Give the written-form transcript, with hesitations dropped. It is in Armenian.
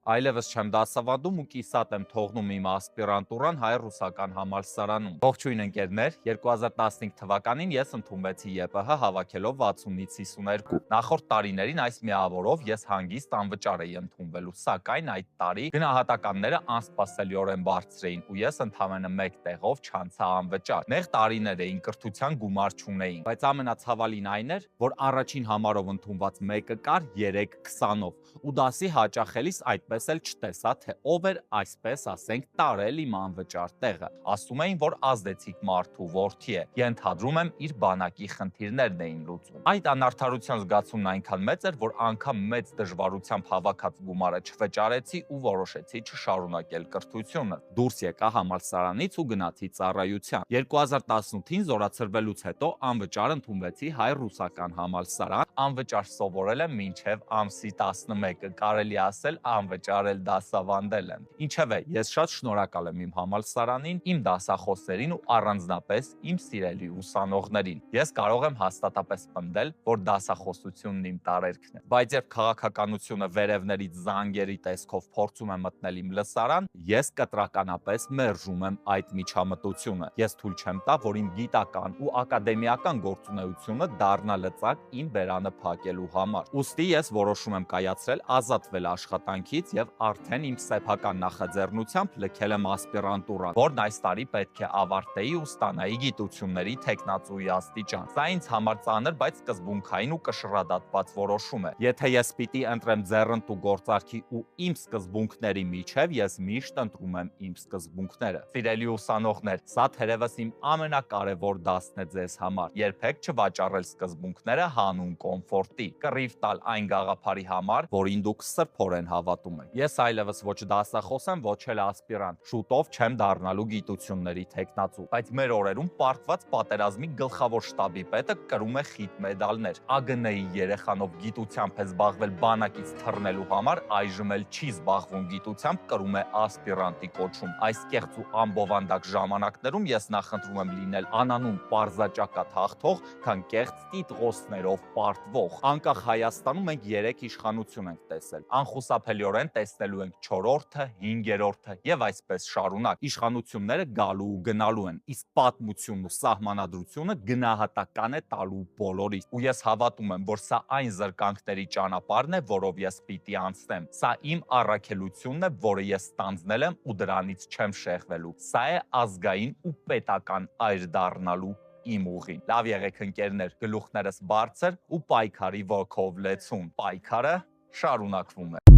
Այլևս չեմ դասավանդում ու կիսատ եմ թողնում իմ ասպիրանտուրան հայ-ռուսական համալսարանում։ Ողջույն ընկերներ, 2015 թվականին ես ընդունվեցի ԵՊՀ հավաքելով 60-ից 52։ Նախորդ տարիներին այս միավորով ես հանգիստ անվճար էի ընդունվելու, սակայն այդ տարի գնահատականները անսպասելիորեն բարձր էին ու ես ընդամենը մեկ տեղով չանցա անվճար։ Նեղ տարիներ էին, կրթության գումար չունեին, բայց ամենացավալին այն էր, որ առաջին համարով ընդունված մեկը կար 3-20-ով ու դասի հաճախելիս այդպես էլ չտեսա, թե ով էր այսպես ասենք տարել իմ անվճար տեղը։ Ասում էին, որ ազդեցիկ մարդու որդի է, ենթադրում եմ իր բանակի խնդիրներն էին լուծում։ Այդ անարդարության զգացումն այնքան մեծ էր, որ անգամ մեծ դժվարությամբ հավաքած գումարը չվճարեցի ու որոշեցի չշարունակել կրթությունը։ Դուրս եկա համալսարանից ու գնացի ծառայության։ 2018-ին զորացրվելուց հետո անվճար ընդունվեցի հայ-ռուսական համալսարան, անվճար սովորել եմ մինչև ամսի 11-ը, կարելի ասել անվճար էլ դասավանդել եմ։ Ինչևէ, ես շատ շնորհակալ եմ իմ համալսարանին, իմ դասախոսներին ու առանձնապես իմ սիրելի ուսանողներին։ Ես կարող եմ հաստատապես պնդել, որ դասախոսությունն իմ տարերքն է։ Բայց երբ քաղաքականությունը վերևներից զանգերի տեսքով փորձում է մտնել իմ լսարան, ես կտրականապես մերժում եմ այդ միջամտությունը։ Ես թույլ չեմ տա, որ իմ գիտական ու ակադեմիական գործունեությունը դառնա լծակ իմ բերանը փակելու համար։ Ուստի ես որոշում եմ կայացրել ազատվել աշխատանքից եւ արդեն իմ սեփական նախաձեռնությամբ լքել եմ ասպիրանտուրան, որն այս տարի պետք է ավարտեի ու ստանայի գիտությունների թեկնածուի աստիճան։ Սա ինձ համար ծանր, բայց սկզբունքային ու կշռադատված որոշում է։ Եթե ես պիտի ընտրեմ ձեռնտու գործարքի ու իմ սկզբունքների միջև, ես միշտ ընտրում եմ իմ սկզբունքները։ Սիրելի ուսանողներ, սա թերևս իմ ամենակարևոր դասն է ձեզ համար։ Երբեք չվաճառել սկզբունքները հանուն կոմֆորտի, կռիվ տալ այն գաղափարի համար, որին դուք սրբորեն հավատում եք։ Ես այլևս ոչ դասախոս եմ, ոչ էլ ասպիրանտ։ Շուտով չեմ դառնալու գիտությունների թեկնածու, բայց մեր օրերում պարտված պատերազմի գլխավոր շտաբի պետը կրում է խիտ մեդալներ։ ԱԳՆ-ի երեխանով գիտությամբ է զբաղվել բանակից թռնելու համար, այժմ էլ չի զբաղվում գիտությամբ, կրում է ասպիրանտի կոչում։ Այս կեղծ ու ամբովանդակ ժամանակներում ես նախընտրում եմ լինել անանուն պարզաճակատ հաղթող, քան կեղծ տիտղոսներով պարտվող։ Անկախ Հայաստանում մենք 3 իշխանություն ենք տեսել։ Անխուսափելիորեն տեսնելու ենք 4-րդը, 5-րդը եւ այսպես շարունակ։ Իշխանությունները գալու ու գնալու են, իսկ պատմությունն ու սահմանադրությունը գնահատական է տալու բոլորից։ Ու ես հավատում եմ, որ սա այն զրկանքների ճանապարհն է, որով ես պիտի անցնեմ։ Սա իմ առաքելությունն է, որը ես ստանձնել եմ ու դրանից չեմ շեղվելու։ Սա է ազգային ու պետական այր դառնալու իմ ուղին։ Լավ եղեք ընկերներ, գլուխներս բարձր ու պայքարի ոգով լեցուն։ Պայքարը շարունակվում է։